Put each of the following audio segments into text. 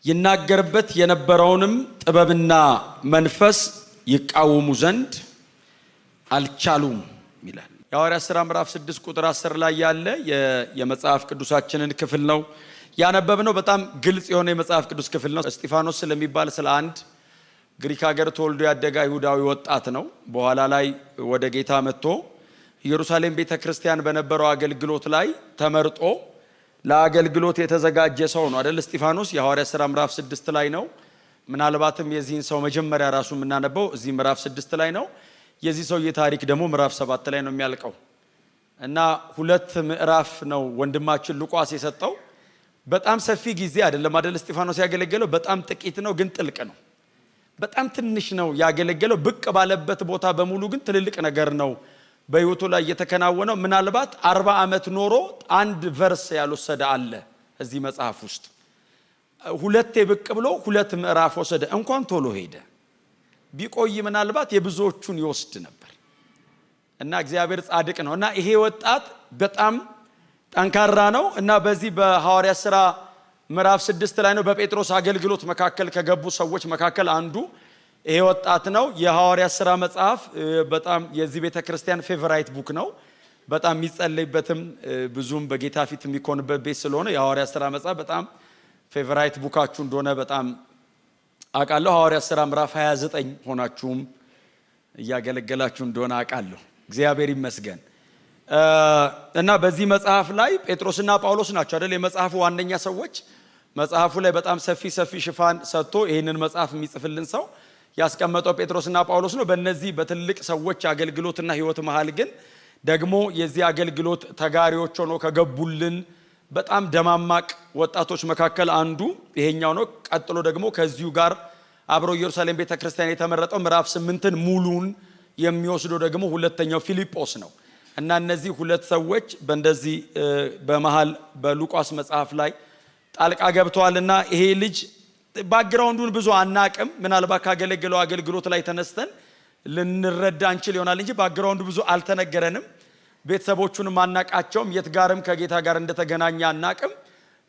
ይናገርበት የነበረውንም ጥበብና መንፈስ ይቃወሙ ዘንድ አልቻሉም ይላል። የሐዋርያት ሥራ ምዕራፍ 6 ቁጥር 10 ላይ ያለ የመጽሐፍ ቅዱሳችንን ክፍል ነው ያነበብነው። በጣም ግልጽ የሆነ የመጽሐፍ ቅዱስ ክፍል ነው። እስጢፋኖስ ስለሚባል ስለ አንድ ግሪክ ሀገር ተወልዶ ያደገ አይሁዳዊ ወጣት ነው። በኋላ ላይ ወደ ጌታ መጥቶ ኢየሩሳሌም ቤተክርስቲያን በነበረው አገልግሎት ላይ ተመርጦ ለአገልግሎት የተዘጋጀ ሰው ነው አይደል? እስጢፋኖስ የሐዋርያት ሥራ ምዕራፍ 6 ላይ ነው። ምናልባትም የዚህን ሰው መጀመሪያ ራሱ የምናነበው እዚህ ምዕራፍ 6 ላይ ነው። የዚህ ሰው የታሪክ ደግሞ ምዕራፍ 7 ላይ ነው የሚያልቀው እና 2 ምዕራፍ ነው ወንድማችን ሉቃስ የሰጠው። በጣም ሰፊ ጊዜ አይደለም አይደል? እስጢፋኖስ ያገለገለው በጣም ጥቂት ነው፣ ግን ጥልቅ ነው። በጣም ትንሽ ነው ያገለገለው። ብቅ ባለበት ቦታ በሙሉ ግን ትልልቅ ነገር ነው በህይወቱ ላይ የተከናወነው። ምናልባት 40 ዓመት ኖሮ አንድ ቨርስ ያልወሰደ አለ እዚህ መጽሐፍ ውስጥ። 2 ብቅ ብሎ 2 ምዕራፍ ወሰደ። እንኳን ቶሎ ሄደ። ቢቆይ ምናልባት የብዙዎቹን ይወስድ ነበር እና እግዚአብሔር ጻድቅ ነው እና ይሄ ወጣት በጣም ጠንካራ ነው እና በዚህ በሐዋርያት ሥራ ምዕራፍ 6 ላይ ነው በጴጥሮስ አገልግሎት መካከል ከገቡ ሰዎች መካከል አንዱ ይሄ ወጣት ነው። የሐዋርያት ሥራ መጽሐፍ በጣም የዚህ ቤተክርስቲያን ፌቨራይት ቡክ ነው። በጣም የሚጸለይበትም ብዙም በጌታ ፊት የሚኮንበት ቤት ስለሆነ የሐዋርያት ሥራ መጽሐፍ በጣም ፌቨራይት ቡካችሁ እንደሆነ በጣም አውቃለሁ። ሐዋርያት ሥራ ምዕራፍ 29 ሆናችሁም እያገለገላችሁ እንደሆነ አውቃለሁ። እግዚአብሔር ይመስገን። እና በዚህ መጽሐፍ ላይ ጴጥሮስና ጳውሎስ ናቸው አይደል የመጽሐፉ ዋነኛ ሰዎች። መጽሐፉ ላይ በጣም ሰፊ ሽፋን ሰጥቶ ይህንን መጽሐፍ የሚጽፍልን ሰው ያስቀመጠው ጴጥሮስና ጳውሎስ ነው። በእነዚህ በትልቅ ሰዎች አገልግሎትና ህይወት መሃል ግን ደግሞ የዚህ አገልግሎት ተጋሪዎች ሆነው ከገቡልን በጣም ደማማቅ ወጣቶች መካከል አንዱ ይሄኛው ነው። ቀጥሎ ደግሞ ከዚሁ ጋር አብሮ ኢየሩሳሌም ቤተክርስቲያን የተመረጠው ምዕራፍ 8ን ሙሉን የሚወስደው ደግሞ ሁለተኛው ፊልጶስ ነው እና እነዚህ 2 ሰዎች በእንደዚህ በመሃል በሉቃስ መጽሐፍ ላይ ጣልቃ ገብተዋልና ይሄ ልጅ ባክግራውንዱን ብዙ አናቅም። ምናልባት ካገለገለው አገልግሎት ላይ ተነስተን ልንረዳ እንችል ይሆናል እንጂ ባክግራውንዱ ብዙ አልተነገረንም። ቤተሰቦቹን ማናቃቸውም፣ የት ጋርም ከጌታ ጋር እንደተገናኘ አናቅም።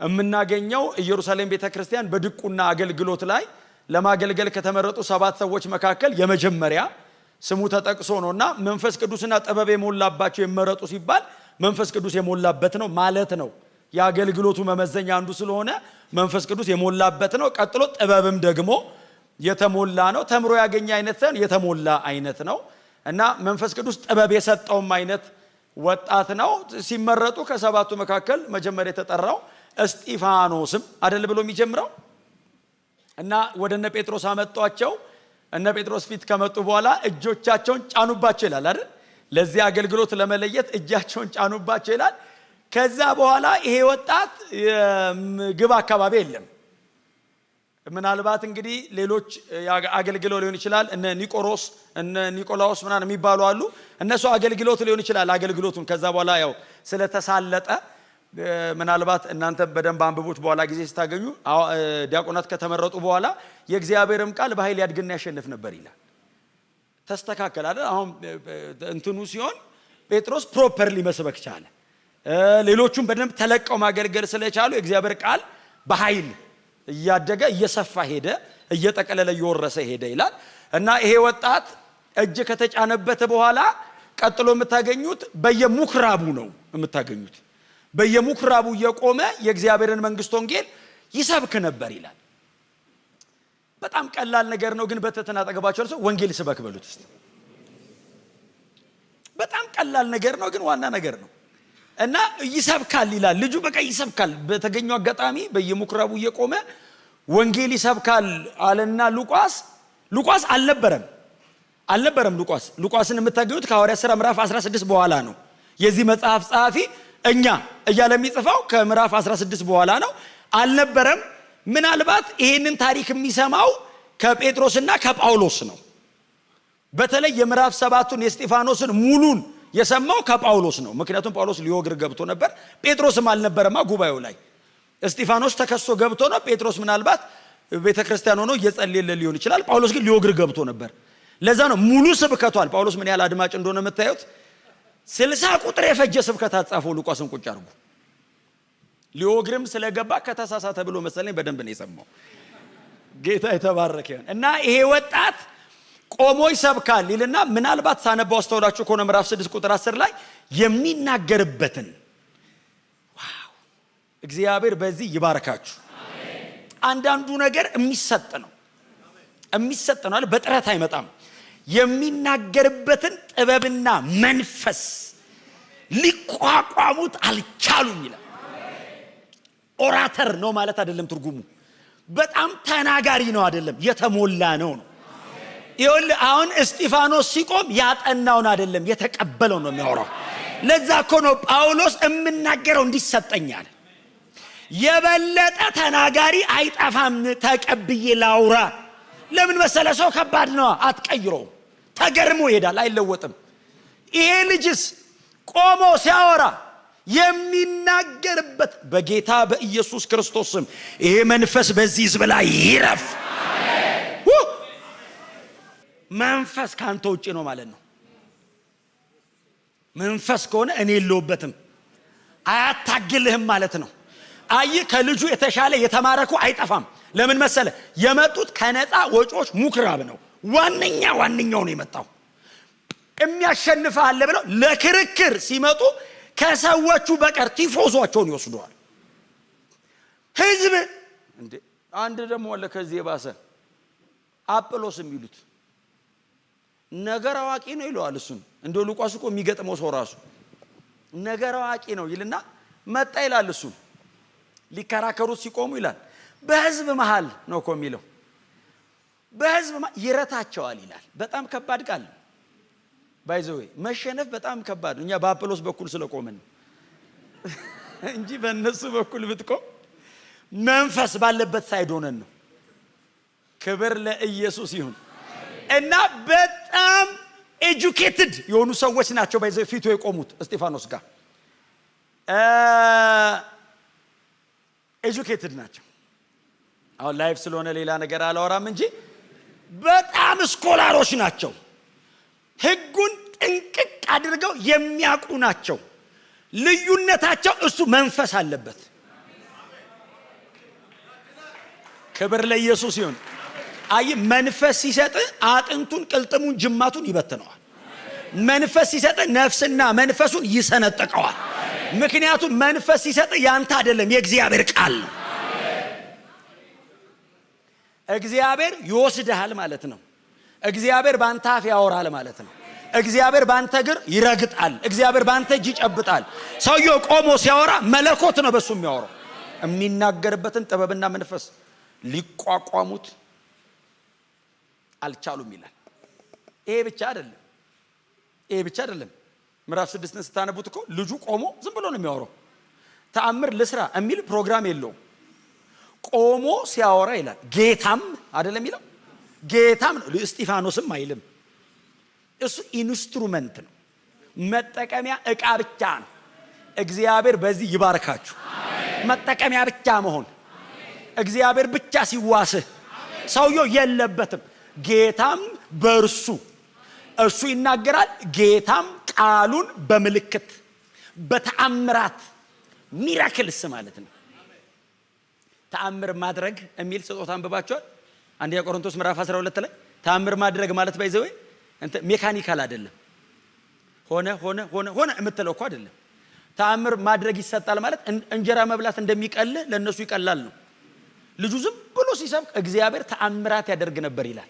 የምናገኘው ኢየሩሳሌም ቤተክርስቲያን በድቁና አገልግሎት ላይ ለማገልገል ከተመረጡ 7 ሰዎች መካከል የመጀመሪያ ስሙ ተጠቅሶ ነውና መንፈስ ቅዱስና ጥበብ የሞላባቸው የመረጡ ሲባል መንፈስ ቅዱስ የሞላበት ነው ማለት ነው። የአገልግሎቱ መመዘኛ አንዱ ስለሆነ መንፈስ ቅዱስ የሞላበት ነው። ቀጥሎ ጥበብም ደግሞ የተሞላ ነው። ተምሮ ያገኘ አይነት ሳይሆን የተሞላ አይነት ነው እና መንፈስ ቅዱስ ጥበብ የሰጠውም አይነት ወጣት ነው። ሲመረጡ ከ7ቱ መካከል መጀመሪያ የተጠራው እስጢፋኖስም አይደል ብሎ የሚጀምረው እና ወደነ ጴጥሮስ አመጧቸው። እነ ጴጥሮስ ፊት ከመጡ በኋላ እጆቻቸውን ጫኑባቸው ይላል አይደል? ለዚህ አገልግሎት ለመለየት እጃቸውን ጫኑባቸው ይላል። ከዛ በኋላ ይሄ ወጣት ምግብ አካባቢ የለም። ምናልባት እንግዲህ ሌሎች አገልግሎት ሊሆን ይችላል። እነ ኒቆሮስ እነ ኒቆላዎስ ምናምን የሚባሉ አሉ። እነሱ አገልግሎት ሊሆን ይችላል። አገልግሎቱን ከዛ በኋላ ያው ስለተሳለጠ ምናልባት እናንተ በደንብ አንብቡት በኋላ ጊዜ ስታገኙ ዲያቆናት ከተመረጡ በኋላ የእግዚአብሔርም ቃል በኃይል ያድግና ያሸንፍ ነበር ይላል። ተስተካከለ አይደል? አሁን እንትኑ ሲሆን ጴጥሮስ ፕሮፐርሊ መስበክ ቻለ። ሌሎቹም በደንብ ተለቀው ማገልገል ስለቻሉ የእግዚአብሔር ቃል በኃይል እያደገ እየሰፋ ሄደ፣ እየጠቀለለ እየወረሰ ሄደ ይላል እና ይሄ ወጣት እጅ ከተጫነበት በኋላ ቀጥሎ የምታገኙት በየምኩራቡ ነው የምታገኙት። በየምኩራቡ እየቆመ የእግዚአብሔርን መንግስት ወንጌል ይሰብክ ነበር ይላል። በጣም ቀላል ነገር ነው፣ ግን በትህትና አጠገባቸው ሰው ወንጌል ስበክ በሉት እስቲ። በጣም ቀላል ነገር ነው፣ ግን ዋና ነገር ነው እና ይሰብካል ይላል። ልጁ በቃ ይሰብካል። በተገኘው አጋጣሚ በየምኩራቡ እየቆመ ወንጌል ይሰብካል አለና ሉቃስ አልነበረም። ሉቃስን የምታገኙት ከሐዋርያት ሥራ ምዕራፍ 16 በኋላ ነው። የዚህ መጽሐፍ ጸሐፊ እኛ እያለ የሚጽፈው ከምዕራፍ 16 በኋላ ነው። አልነበረም። ምናልባት ይሄንን ታሪክ የሚሰማው ከጴጥሮስና ከጳውሎስ ነው። በተለይ የምዕራፍ 7ቱን የእስጢፋኖስን ሙሉን የሰማው ከጳውሎስ ነው። ምክንያቱም ጳውሎስ ሊወግር ገብቶ ነበር። ጴጥሮስም አልነበረማ ጉባኤው ላይ። እስጢፋኖስ ተከሶ ገብቶ ነው። ጴጥሮስ ምናልባት ቤተክርስቲያን ሆኖ እየጸለየ ሊሆን ይችላል። ጳውሎስ ግን ሊወግር ገብቶ ነበር። ለዛ ነው ሙሉ ስብከቷል። ጳውሎስ ምን ያህል አድማጭ እንደሆነ የምታዩት 60 ቁጥር የፈጀ ስብከት አጻፈው ሉቃስን ቁጭ አድርጎ። ሊወግርም ስለገባ ከተሳሳተ ብሎ መሰለኝ በደንብ ነው የሰማው። ጌታ የተባረከ ይሁን። እና ይሄ ወጣት ቆሞ ይሰብካል ይልና ምናልባት ሳነባው አስተውላችሁ ከሆነ ምዕራፍ 6 ቁጥር 10 ላይ የሚናገርበትን ዋው እግዚአብሔር በዚህ ይባርካችሁ። አሜን። አንዳንዱ ነገር የሚሰጥ ነው አይደል? በጥረት አይመጣም። የሚናገርበትን ጥበብና መንፈስ ሊቋቋሙት አልቻሉም ይላል። ኦራተር ነው ማለት አይደለም ትርጉሙ። በጣም ተናጋሪ ነው አይደለም፣ የተሞላ ነው። ይኸውልህ አሁን እስጢፋኖስ ሲቆም ያጠናውን አይደለም የተቀበለው ነው የሚያወራው። ለዛ እኮ ነው ጳውሎስ እምናገረው እንዲሰጠኛል። የበለጠ ተናጋሪ አይጠፋም፣ ተቀብዬ ላውራ። ለምን መሰለ? ሰው ከባድ ነው፣ አትቀይረውም። ተገርሞ ይሄዳል፣ አይለወጥም። ይሄ ልጅስ ቆሞ ሲያወራ የሚናገርበት በጌታ በኢየሱስ ክርስቶስ ስም ይሄ መንፈስ በዚህ ሕዝብ ላይ ይረፍ። መንፈስ ካንተ ውጪ ነው ማለት ነው። መንፈስ ከሆነ እኔ የለውበትም፣ አያታግልህም ማለት ነው። አይ ከልጁ የተሻለ የተማረኩ አይጠፋም። ለምን መሰለ? የመጡት ከነፃ ወጪዎች ሙክራብ ነው። ዋነኛው ነው የመጣው። የሚያሸንፍ አለ ብለው ለክርክር ሲመጡ ከሰዎቹ በቀር ቲፎዞቸውን ይወስዱዋል። ህዝብ እንዴ! አንድ ደግሞ አለ ከዚህ የባሰ አጵሎስ የሚሉት ነገር አዋቂ ነው ይለዋል። እሱን እንደው ሉቃስ እኮ የሚገጥመው ሰው ራሱ ነገር አዋቂ ነው ይልና መጣ ይላል። እሱን ሊከራከሩት ሲቆሙ ይላል በህዝብ መሃል ነው እኮ የሚለው። በህዝብ ይረታቸዋል ይላል። በጣም ከባድ ቃል ባይዘው። መሸነፍ በጣም ከባድ ነው። እኛ በአጵሎስ በኩል ስለቆመን እንጂ በእነሱ በኩል ብትቆም መንፈስ ባለበት ሳይድ ሆነን ነው። ክብር ለኢየሱስ ይሁን። እና በጣም ኤጁኬትድ የሆኑ ሰዎች ናቸው ባይዘው ፊቱ የቆሙት እስጢፋኖስ ጋር ኤጁኬትድ ናቸው። አሁን ላይፍ ስለሆነ ሌላ ነገር አላወራም እንጂ በጣም ስኮላሮች ናቸው። ህጉን ጥንቅቅ አድርገው የሚያውቁ ናቸው። ልዩነታቸው እሱ መንፈስ አለበት። ክብር ለኢየሱስ ይሁን። አይ መንፈስ ሲሰጥ አጥንቱን፣ ቅልጥሙን፣ ጅማቱን ይበትነዋል። መንፈስ ሲሰጥ ነፍስና መንፈሱን ይሰነጥቀዋል። ምክንያቱም መንፈስ ሲሰጥ ያንተ አይደለም የእግዚአብሔር ቃል ነው። እግዚአብሔር ይወስድሃል ማለት ነው። እግዚአብሔር ባንተ አፍ ያወራል ማለት ነው። እግዚአብሔር ባንተ እግር ይረግጣል። እግዚአብሔር ባንተ እጅ ይጨብጣል። ሰውየው ቆሞ ሲያወራ መለኮት ነው በሱ የሚያወራው። የሚናገርበትን ጥበብና መንፈስ ሊቋቋሙት አልቻሉም ይላል። ይሄ ብቻ አይደለም። ምዕራፍ 6ን ስታነቡት እኮ ልጁ ቆሞ ዝም ብሎ ነው የሚያወራው። ተአምር ልስራ የሚል ፕሮግራም የለውም። ቆሞ ሲያወራ ይላል። ጌታም አይደለም ይለው፣ ጌታም ነው። እስጢፋኖስም አይልም። እሱ ኢንስትሩመንት ነው፣ መጠቀሚያ ዕቃ ብቻ ነው። እግዚአብሔር በዚህ ይባርካችሁ። መጠቀሚያ ብቻ መሆን፣ እግዚአብሔር ብቻ ሲዋስህ፣ ሰውየው የለበትም። ጌታም በእርሱ እርሱ ይናገራል። ጌታም ቃሉን በምልክት በተአምራት ሚራክልስ ማለት ነው። ተአምር ማድረግ የሚል ስጦታ አንብባችኋል? አንደኛ ቆሮንቶስ ምዕራፍ 12 ላይ ተአምር ማድረግ ማለት ባይዘው ሜካኒካል አይደለም። ሆነ የምትለው እኮ አይደለም። ተአምር ማድረግ ይሰጣል ማለት እንጀራ መብላት እንደሚቀል ለነሱ ይቀላል ነው። ልጁ ዝም ብሎ ሲሰብክ እግዚአብሔር ተአምራት ያደርግ ነበር ይላል።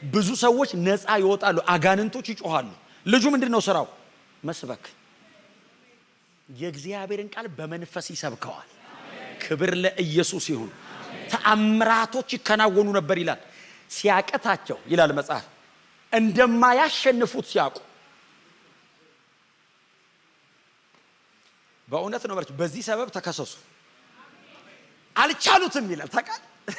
ብዙ ሰዎች ነፃ ይወጣሉ፣ አጋንንቶች ይጮሃሉ። ልጁ ምንድነው ስራው? መስበክ። የእግዚአብሔርን ቃል በመንፈስ ይሰብከዋል። ክብር ለኢየሱስ ይሁን። ተአምራቶች ይከናወኑ ነበር ይላል። ሲያቀታቸው ይላል መጽሐፍ እንደማያሸንፉት ሲያውቁ በእውነት ነው ማለት በዚህ ሰበብ ተከሰሱ። አልቻሉትም ይላል። ታውቃለህ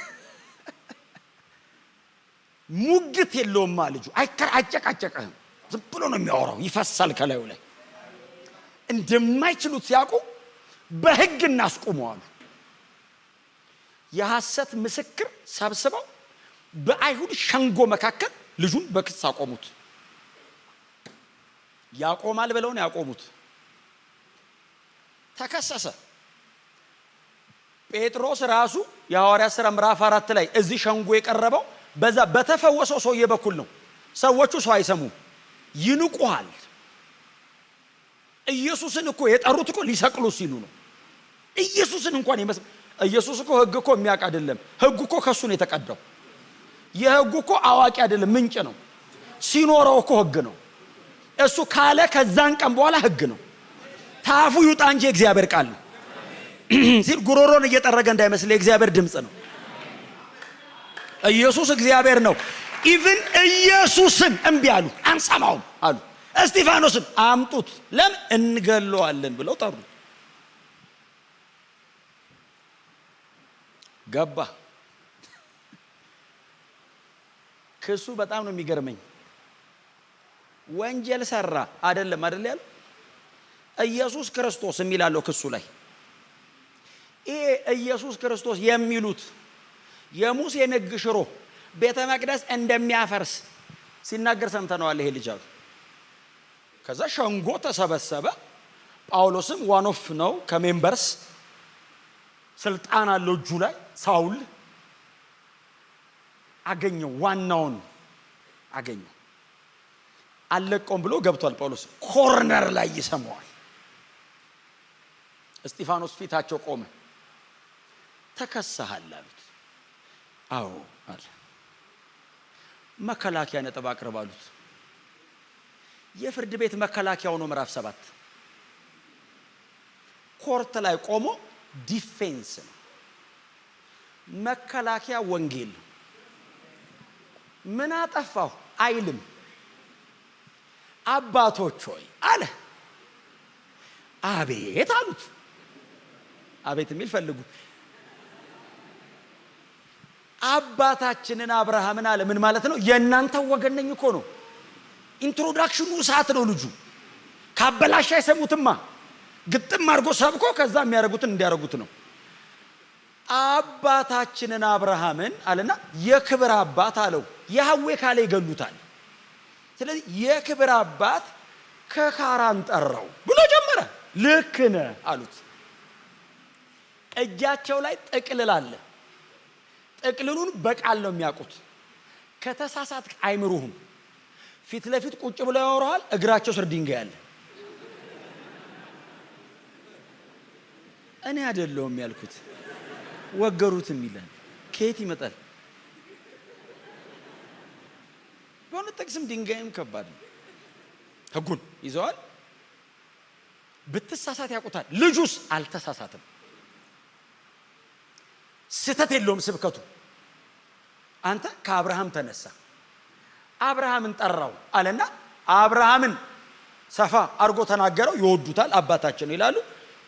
ሙግት የለውም ልጁ። አይጨቃጨቅህም፣ ዝም ብሎ ነው የሚያወራው። ይፈሳል ከላዩ ላይ። እንደማይችሉት ሲያውቁ በሕግ እናስቆመዋል። የሐሰት ምስክር ሰብስበው በአይሁድ ሸንጎ መካከል ልጁን በክስ አቆሙት። ያቆማል ብለው ነው ያቆሙት። ተከሰሰ። ጴጥሮስ ራሱ የሐዋርያት ሥራ ምዕራፍ 4 ላይ እዚህ ሸንጎ የቀረበው በዛ በተፈወሰው ሰውዬ በኩል ነው። ሰዎቹ ሰው አይሰሙም፣ ይንቁሃል። ኢየሱስን እኮ የጠሩት እኮ ሊሰቅሉ ሲሉ ነው። ኢየሱስን እንኳን ኢየሱስ እኮ ሕግ እኮ የሚያውቅ አይደለም። ሕግ እኮ ከሱ ነው የተቀዳው። የሕግ እኮ አዋቂ አይደለም፣ ምንጭ ነው። ሲኖረው እኮ ሕግ ነው። እሱ ካለ ከዛን ቀን በኋላ ሕግ ነው። ታፉ ይውጣ እንጂ እግዚአብሔር ቃል ነው ሲል ጉሮሮን እየጠረገ እንዳይመስል የእግዚአብሔር ድምጽ ነው። ኢየሱስ እግዚአብሔር ነው። ኢቭን ኢየሱስን እምቢ አሉ፣ አንሰማውም አሉ። እስጢፋኖስን አምጡት ለምን እንገለዋለን ብለው ጠሩት። ገባ። ክሱ በጣም ነው የሚገርመኝ። ወንጀል ሰራ አይደለም ያለው ኢየሱስ ክርስቶስ የሚላለው ክሱ ላይ ይሄ ኢየሱስ ክርስቶስ የሚሉት የሙሴን ሕግ ሽሮ ቤተ መቅደስ እንደሚያፈርስ ሲናገር ሰምተነዋል። ይሄ ልጅ አሉ። ከዛ ሸንጎ ተሰበሰበ። ጳውሎስም ዋን ኦፍ ነው ከሜምበርስ ስልጣን አለው እጁ ላይ። ሳውል አገኘው፣ ዋናውን አገኘው። አለቀውም ብሎ ገብቷል። ጳውሎስ ኮርነር ላይ ይሰማዋል። እስጢፋኖስ ፊታቸው ቆመ። ተከሰሃል አሉት። አዎ አለ። መከላከያ ነጥብ አቅርብ አሉት። የፍርድ ቤት መከላከያው ነው። ምዕራፍ 7 ኮርት ላይ ቆሞ ዲፌንስ ነው። መከላከያ ወንጌል ምን አጠፋሁ አይልም። አባቶች ሆይ አለ። አቤት አሉት። አቤት የሚል ፈልጉ። አባታችንን አብርሃምን አለ። ምን ማለት ነው? የእናንተ ወገን ነኝ እኮ ነው። ኢንትሮዳክሽኑ ሰዓት ነው። ልጁ ካበላሽ አይሰሙትማ። ግጥም አድርጎ ሰብኮ ከዛ የሚያደርጉትን እንዲያደርጉት ነው። አባታችንን አብርሃምን አለና የክብር አባት አለው። ያህዌ ካለ ይገሉታል። ስለዚህ የክብር አባት ከካራን ጠራው ብሎ ጀመረ። ልክ ነህ አሉት። እጃቸው ላይ ጥቅልል አለ። ጥቅልሉን በቃል ነው የሚያውቁት። ከተሳሳት አይምሩህም። ፊት ለፊት ቁጭ ብለው ያወራዋል። እግራቸው ስር ድንጋይ አለ። እኔ አይደለሁም ያልኩት ወገሩት የሚለን ከየት ይመጣል? በእውነት ጥቅስም ድንጋይም ከባድ ነው። ሕጉን ይዘዋል። ብትሳሳት ያውቁታል። ልጁስ አልተሳሳትም። ስተት የለውም ስብከቱ። አንተ ከአብርሃም ተነሳ፣ አብርሃምን ጠራው አለና አብርሃምን ሰፋ አርጎ ተናገረው። ይወዱታል፣ አባታችን ይላሉ።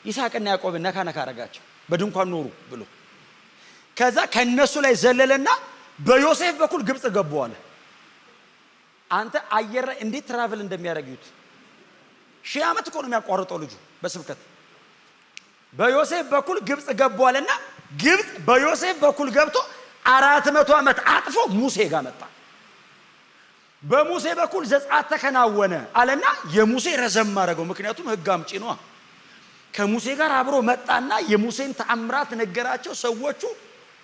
ይስሐቅና ያዕቆብን ነካ ነካ አረጋቸው። በድንኳን ኖሩ ብሎ ከዛ ከነሱ ላይ ዘለለና በዮሴፍ በኩል ግብጽ ገቡ አለ። አንተ አየር እንዴት ትራቨል እንደሚያደርጉት 1000 ዓመት እኮ ነው የሚያቋርጠው ልጁ በስብከት። በዮሴፍ በኩል ግብጽ ገቡ አለና ግብጽ በዮሴፍ በኩል ገብቶ 400 ዓመት አጥፎ ሙሴ ጋር መጣ። በሙሴ በኩል ዘጸአት ተከናወነ አለና የሙሴ ረዘም አደረገው። ምክንያቱም ሕግ አምጪ ነው። ከሙሴ ጋር አብሮ መጣና የሙሴን ተአምራት ነገራቸው። ሰዎቹ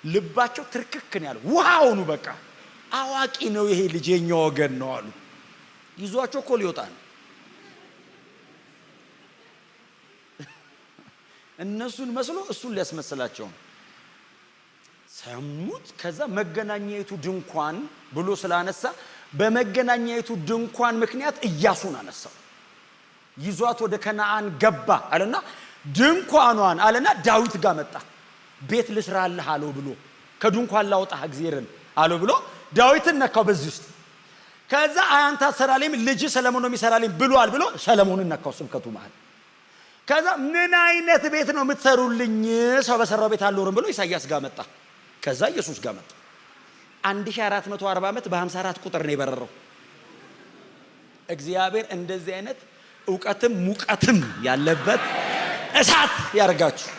ልባቸው ትርክክን ያለው ውሃ ሆኑ። በቃ አዋቂ ነው ይሄ ልጅ፣ የኛ ወገን ነው አሉ። ይዟቸው እኮ ሊወጣ ነው። እነሱን መስሎ እሱን ሊያስመስላቸው ነው። ሰሙት። ከዛ መገናኛይቱ ድንኳን ብሎ ስላነሳ በመገናኛይቱ ድንኳን ምክንያት ኢያሱን አነሳው። ይዟት ወደ ከነዓን ገባ አለና ድንኳኗን አለና ዳዊት ጋር መጣ። ቤት ልስራልህ አለው ብሎ ከድንኳን ላውጣህ እግዚአብሔርን አለው ብሎ ዳዊትን ነካው በዚህ ውስጥ። ከዛ አንተ ሰራሊም ልጅ ሰለሞን ነው የሚሰራልኝ ብሏል ብሎ ሰለሞንን ነካው ስብከቱ መሃል። ከዛ ምን አይነት ቤት ነው የምትሰሩልኝ? ሰው በሰራው ቤት አልኖርም ብሎ ኢሳይያስ ጋር መጣ። ከዛ ኢየሱስ ጋር መጣ። 1440 ዓመት በ54 ቁጥር ነው የበረረው። እግዚአብሔር እንደዚህ አይነት ዕውቀትም ሙቀትም ያለበት እሳት ያርጋችሁ።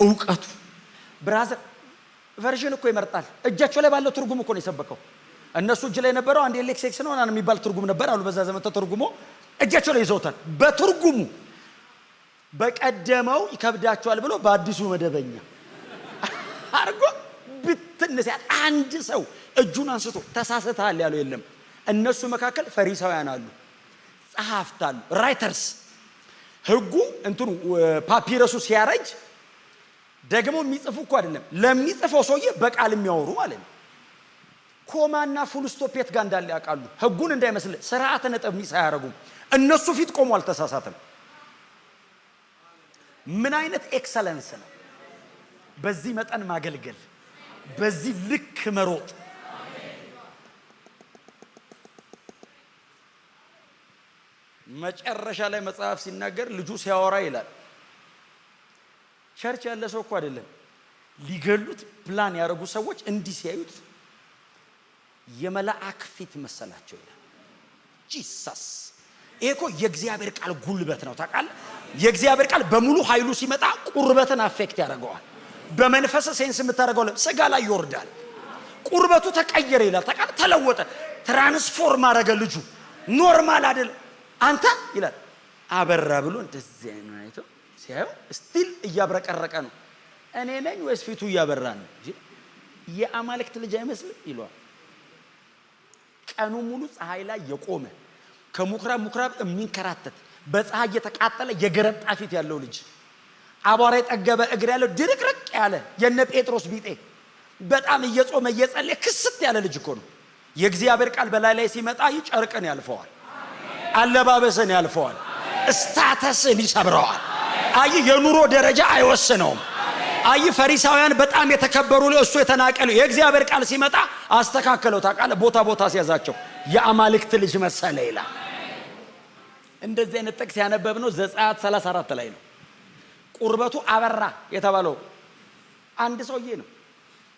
ዕውቀቱ ብራዘር ቨርዥን እኮ ይመርጣል። እጃቸው ላይ ባለው ትርጉም እኮ ነው የሰበከው። እነሱ እጅ ላይ ነበረው አንድ ኤሌክሴክስ ነው እና የሚባል ትርጉም ነበር አሉ። በዛ ዘመን ተተርጉሞ እጃቸው ላይ ይዘውታል። በትርጉሙ በቀደመው ይከብዳቸዋል ብሎ በአዲሱ መደበኛ አርጎ ብትነሳት አንድ ሰው እጁን አንስቶ ተሳስተሃል ያለው የለም። እነሱ መካከል ፈሪሳውያን አሉ፣ ጸሐፍት አሉ፣ ራይተርስ። ህጉ እንትኑ ፓፒረሱ ሲያረጅ ደግሞ የሚጽፉ እኮ አይደለም ለሚጽፈው ሰውዬ በቃል የሚያወሩ ማለት ነው። ኮማና ፉል ስቶፕ የት ጋር እንዳለ ያውቃሉ። ህጉን እንዳይመስል ስርዓተ ነጥብ ሳያረጉም እነሱ ፊት ቆሞ አልተሳሳተም። ምን አይነት ኤክሰለንስ ነው! በዚህ መጠን ማገልገል፣ በዚህ ልክ መሮጥ። መጨረሻ ላይ መጽሐፍ ሲናገር ልጁ ሲያወራ ይላል። ቸርች ያለ ሰው እኮ አይደለም ሊገሉት ፕላን ያደረጉ ሰዎች እንዲህ ሲያዩት የመላእክ ፊት መሰላቸው ይላል። ጂሰስ ይሄ እኮ የእግዚአብሔር ቃል ጉልበት ነው ታውቃለህ። የእግዚአብሔር ቃል በሙሉ ኃይሉ ሲመጣ ቁርበትን አፌክት ያደርገዋል። በመንፈስ ሴንስ የምታደርገው ስጋ ላይ ይወርዳል። ቁርበቱ ተቀየረ ይላል ታውቃለህ። ተለወጠ፣ ትራንስፎርም አደረገ ልጁ። ኖርማል አይደል አንተ ይላል። አበራ ብሎ እንደዚህ አይነው ሲያዩ ስቲል እያብረቀረቀ ነው። እኔ ነኝ ወይስ ፊቱ እያበራ ነው? የአማልክት ልጅ አይመስልም ይሏል። ቀኑ ሙሉ ፀሐይ ላይ የቆመ ከምኩራብ ምኩራብ የሚንከራተት በፀሐይ የተቃጠለ የገረጣ ፊት ያለው ልጅ፣ አቧራ የጠገበ እግር ያለው ድርቅርቅ ያለ የነ ጴጥሮስ ቢጤ በጣም እየጾመ እየጸለየ ክስት ያለ ልጅ እኮ ነው። የእግዚአብሔር ቃል በላይ ላይ ሲመጣ ይጨርቅን ያልፈዋል፣ አለባበስን ያልፈዋል፣ ስታተስን ይሰብረዋል። አይ የኑሮ ደረጃ አይወስነውም። አይ ፈሪሳውያን በጣም የተከበሩ ለእሱ የተናቀሉ የእግዚአብሔር ቃል ሲመጣ አስተካከለው ታውቃለህ። ቦታ ቦታ ሲያዛቸው የአማልክት ልጅ መሰለ ይላል። እንደዚህ አይነት ጥቅስ ያነበብነው ዘጸአት 34 ላይ ነው። ቁርበቱ አበራ የተባለው አንድ ሰውዬ ነው።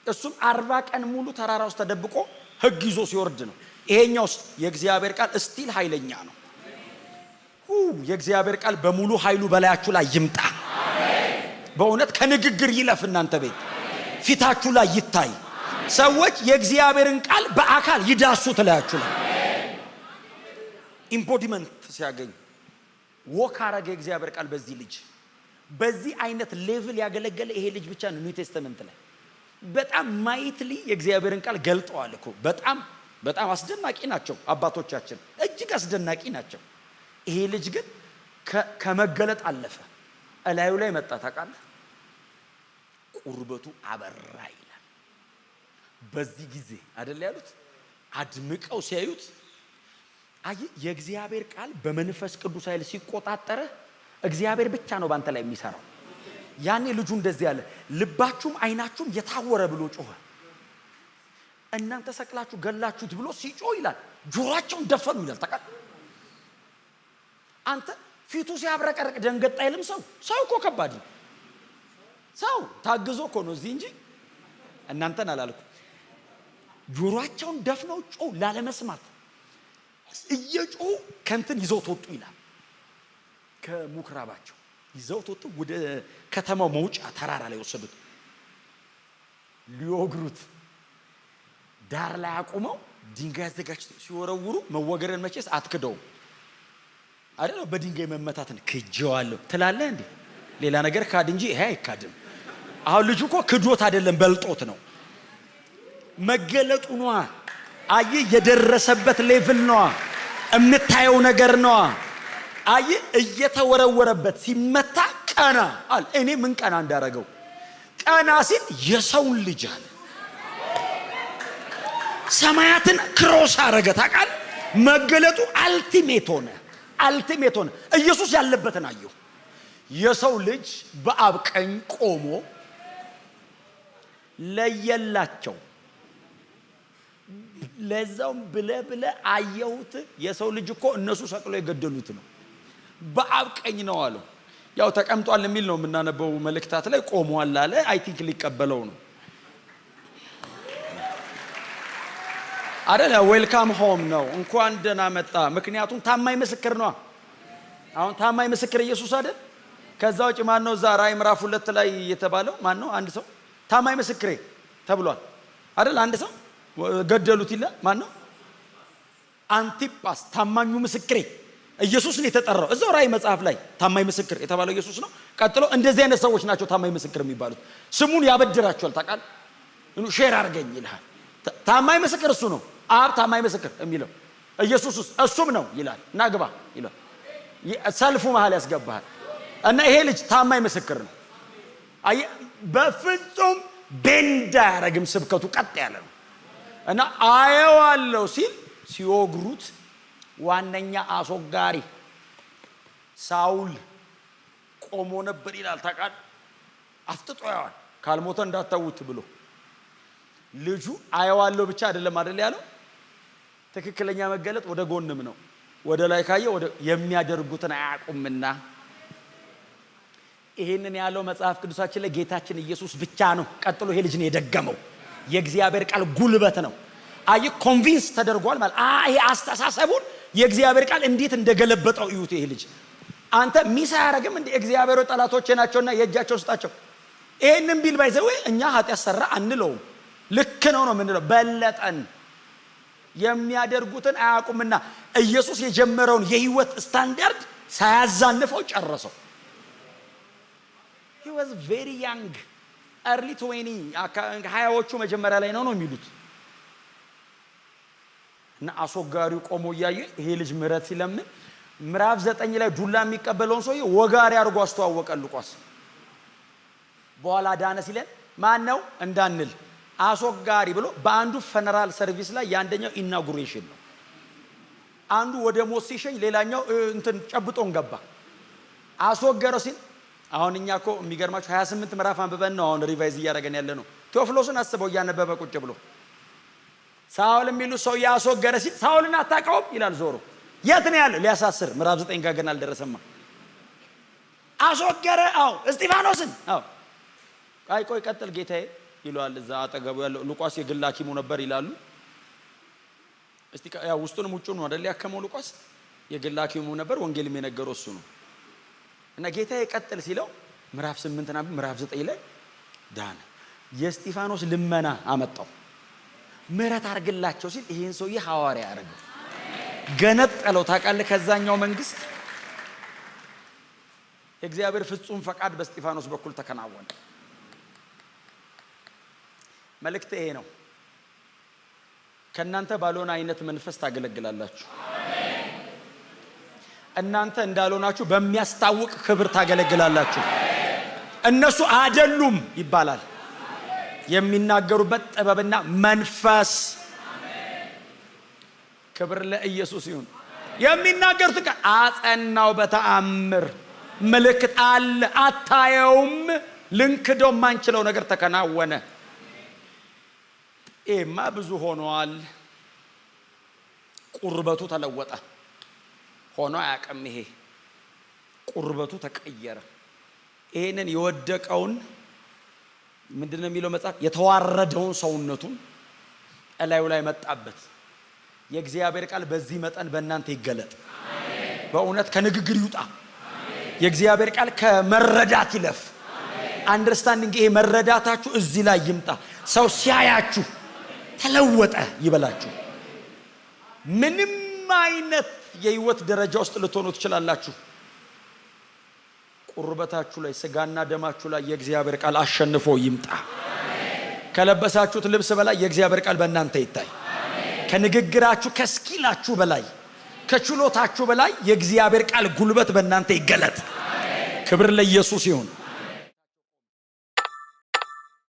እሱም 40 ቀን ሙሉ ተራራ ውስጥ ተደብቆ ህግ ይዞ ሲወርድ ነው። ይሄኛውስ የእግዚአብሔር ቃል ስቲል ኃይለኛ ነው። የእግዚአብሔር ቃል በሙሉ ኃይሉ በላያችሁ ላይ ይምጣ። በእውነት ከንግግር ይለፍ እናንተ ቤት ፊታችሁ ላይ ይታይ። ሰዎች የእግዚአብሔርን ቃል በአካል ይዳሱ ትላያችሁ ላይ ኢምፖዲመንት ሲያገኝ ወክ አረገ። የእግዚአብሔር ቃል በዚህ ልጅ በዚህ አይነት ሌቭል ያገለገለ ይሄ ልጅ ብቻ ነው። ኒው ቴስተመንት ላይ በጣም ማይትሊ የእግዚአብሔርን ቃል ገልጠዋል እኮ። በጣም አስደናቂ ናቸው አባቶቻችን፣ እጅግ አስደናቂ ናቸው። ይሄ ልጅ ግን ከመገለጥ አለፈ፣ እላዩ ላይ መጣ ታውቃለህ። ቁርበቱ አበራ ይላል። በዚህ ጊዜ አይደል ያሉት አድምቀው ሲያዩት። አይ የእግዚአብሔር ቃል በመንፈስ ቅዱስ ኃይል ሲቆጣጠረ እግዚአብሔር ብቻ ነው ባንተ ላይ የሚሰራው። ያኔ ልጁ እንደዚህ ያለ ልባችሁም አይናችሁም የታወረ ብሎ ጮኸ። እናንተ ሰቅላችሁ ገላችሁት ብሎ ሲጮህ ይላል ጆሮአቸውን ደፈኑ ይላል ታውቃለህ። አንተ ፊቱ ሲያብረቀርቅ ደንገጥ አይልም ሰው እኮ ከባድ ነው። ሰው ታግዞ እኮ ነው እዚህ እንጂ እናንተን አላልኩ። ጆሮአቸውን ደፍነው ጮህ ላለመስማት እየጮሁ ከንትን ይዘውት ወጡ ይላል። ከምኩራባቸው ይዘውት ወጡ፣ ወደ ከተማው መውጫ ተራራ ላይ ወሰዱት። ሊወግሩት ዳር ላይ አቁመው ድንጋይ አዘጋጅተው ሲወረውሩ መወገረን መቼስ አትክደውም አይደል? በድንጋይ መመታትን ክጄዋለሁ ትላለህ እንዴ? ሌላ ነገር ካድ እንጂ ይሄ አይካድም። አሁን ልጁ እኮ ክዶት አይደለም በልጦት ነው። መገለጡ ነው። አይ የደረሰበት ሌቭል ነው። የምታየው ነገር ነው። አይ እየተወረወረበት ሲመታ ቀና አለ። እኔ ምን ቀና እንዳረገው ቀና ሲል የሰውን ልጅ አለ ሰማያትን ክሮስ አረገ ታውቃለህ። መገለጡ አልቲሜት ሆነ። ኢየሱስ ያለበትን አየሁ። የሰው ልጅ በአብ ቀኝ ቆሞ ለየላቸው። ለዛውም ብለ አየሁት። የሰው ልጅ እኮ እነሱ ሰቅለው የገደሉት ነው። በአብ ቀኝ ነው አለው። ያው ተቀምጧል የሚል ነው የምናነበው መልእክታት ላይ። ቆሟል አለ። አይ ቲንክ ሊቀበለው ነው አይደል? ዌልካም ሆም ነው። እንኳን ደህና መጣ። ምክንያቱም ታማኝ ምስክር ነው። አሁን ታማኝ ምስክር ኢየሱስ አይደል? ከዛ ውጭ ማን ነው? እዛ ራዕይ ምዕራፍ 2 ላይ የተባለው ማን ነው? አንድ ሰው ታማኝ ምስክሬ ተብሏል አይደል? አንድ ሰው ገደሉት ይላል። ማን ነው? አንቲጳስ ታማኙ ምስክሬ ኢየሱስ ነው የተጠራው። እዛው ራእይ መጽሐፍ ላይ ታማኝ ምስክር የተባለው ኢየሱስ ነው። ቀጥሎ እንደዚህ አይነት ሰዎች ናቸው ታማኝ ምስክር የሚባሉት። ስሙን ያበድራቸዋል። ታውቃለህ? ሼር አድርገኝ ይልሃል። ታማኝ ምስክር እሱ ነው። አብ ታማኝ ምስክር የሚለው ኢየሱስ እሱም ነው ይላል። ና ግባ ይላል። ሰልፉ መሃል ያስገባሃል። እና ይሄ ልጅ ታማኝ ምስክር ነው። በፍጹም ቤንዳ ያረግም፣ ስብከቱ ቀጥ ያለ ነው። እና አየዋለሁ ሲል ሲወግሩት ዋነኛ አስወጋሪ ሳውል ቆሞ ነበር ይላል። ታውቃለህ? አፍጥጦ ያዋል ካልሞተ እንዳታውት ብሎ ልጁ አየዋለሁ ብቻ አይደለም አይደል ያለው። ትክክለኛ መገለጥ ወደ ጎንም ነው። ወደ ላይ ካየ ወደ የሚያደርጉትን አያውቁምና ይሄንን ያለው መጽሐፍ ቅዱሳችን ላይ ጌታችን ኢየሱስ ብቻ ነው። ቀጥሎ ይሄ ልጅ ነው የደገመው። የእግዚአብሔር ቃል ጉልበት ነው። አይ ኮንቪንስ ተደርጓል ማለት ይሄ አስተሳሰቡን የእግዚአብሔር ቃል እንዴት እንደገለበጠው እዩት። ይሄ ልጅ አንተ ሚስ አያረግም እንደ እግዚአብሔር ጠላቶች ናቸውና የእጃቸው ስጣቸው። ይሄንን ቢል ባይዘው እኛ ኃጢአት ሰራ አንለውም። ልክ ነው ነው ምንለው። በለጠን የሚያደርጉትን አያውቁምና ኢየሱስ የጀመረውን የህይወት ስታንዳርድ ሳያዛንፈው ጨረሰው። he was very young early 20 ሃያዎቹ መጀመሪያ ላይ ነው የሚሉት። እና አስወጋሪው ቆሞ ያየ ይሄ ልጅ ምሕረት ሲለምን ምዕራፍ 9 ላይ ዱላ የሚቀበለውን ሰው ወጋሪ አድርጎ አስተዋወቀ ሉቃስ። በኋላ ዳነ ሲለን ማን ነው እንዳንል አስወጋሪ ብሎ በአንዱ ፈነራል ሰርቪስ ላይ ያንደኛው ኢናጉሬሽን ነው። አንዱ ወደ ሞት ሲሸኝ ሌላኛው እንትን ጨብጦን ገባ። አስወገረው ሲል አሁን እኛ እኮ የሚገርማችሁ 28 ምዕራፍ አንብበን ነው አሁን ሪቫይዝ እያደረገን ያለ ነው። ቴዎፍሎስን አስበው እያነበበ ቁጭ ብሎ ሳውል የሚሉ ሰው ያስወገረ ሲል ሳውልን አታውቀውም ይላል ዞሮ። የት ነው ያለው? ሊያሳስር ምዕራፍ 9 ጋር ገና አልደረሰማ። አስወገረ። አዎ እስጢፋኖስን። አዎ ቆይ ቀጥል ጌታዬ ይሏል። እዛ አጠገቡ ያለው ሉቃስ የግል ሐኪሙ ነበር ይላሉ። እስቲ ያው ውስጡንም ውጪውን ነው አይደል ያከመው ሉቃስ። የግል ሐኪሙ ነበር፣ ወንጌልም የነገረው እሱ ነው። እና ጌታዬ ቀጥል ሲለው ምዕራፍ 8 እና ምዕራፍ 9 ላይ ዳነ። የእስጢፋኖስ ልመና አመጣው። ምሕረት አርግላቸው ሲል ይሄን ሰውዬ ሐዋርያ ያደረገው ገነጠለው። ታውቃለህ? ከዛኛው መንግስት የእግዚአብሔር ፍጹም ፈቃድ በእስጢፋኖስ በኩል ተከናወነ። መልእክት ይሄ ነው። ከናንተ ባልሆነ አይነት መንፈስ ታገለግላላችሁ። እናንተ እንዳልሆናችሁ በሚያስታውቅ ክብር ታገለግላላችሁ። እነሱ አይደሉም ይባላል። የሚናገሩበት ጥበብና መንፈስ። ክብር ለኢየሱስ ይሁን። የሚናገሩት ቃል አጸናው በተአምር ምልክት አለ። አታየውም። ልንክደው ማንችለው ነገር ተከናወነ። ኤማ ብዙ ሆኗል። ቁርበቱ ተለወጠ። ሆኖ አያውቅም። ይሄ ቁርበቱ ተቀየረ። ይሄንን የወደቀውን ምንድነው የሚለው መጽሐፍ? የተዋረደውን ሰውነቱን እላዩ ላይ መጣበት። የእግዚአብሔር ቃል በዚህ መጠን በእናንተ ይገለጥ። በእውነት ከንግግር ይውጣ። የእግዚአብሔር ቃል ከመረዳት ይለፍ። አንደርስታንዲንግ ይሄ መረዳታችሁ እዚህ ላይ ይምጣ። ሰው ሲያያችሁ ተለወጠ ይበላችሁ። ምንም አይነት የህይወት ደረጃ ውስጥ ልትሆኑ ትችላላችሁ። ቁርበታችሁ ላይ ስጋና ደማችሁ ላይ የእግዚአብሔር ቃል አሸንፎ ይምጣ። ከለበሳችሁት ልብስ በላይ የእግዚአብሔር ቃል በእናንተ ይታይ። ከንግግራችሁ ከስኪላችሁ በላይ ከችሎታችሁ በላይ የእግዚአብሔር ቃል ጉልበት በእናንተ ይገለጥ። ክብር ለኢየሱስ ይሁን።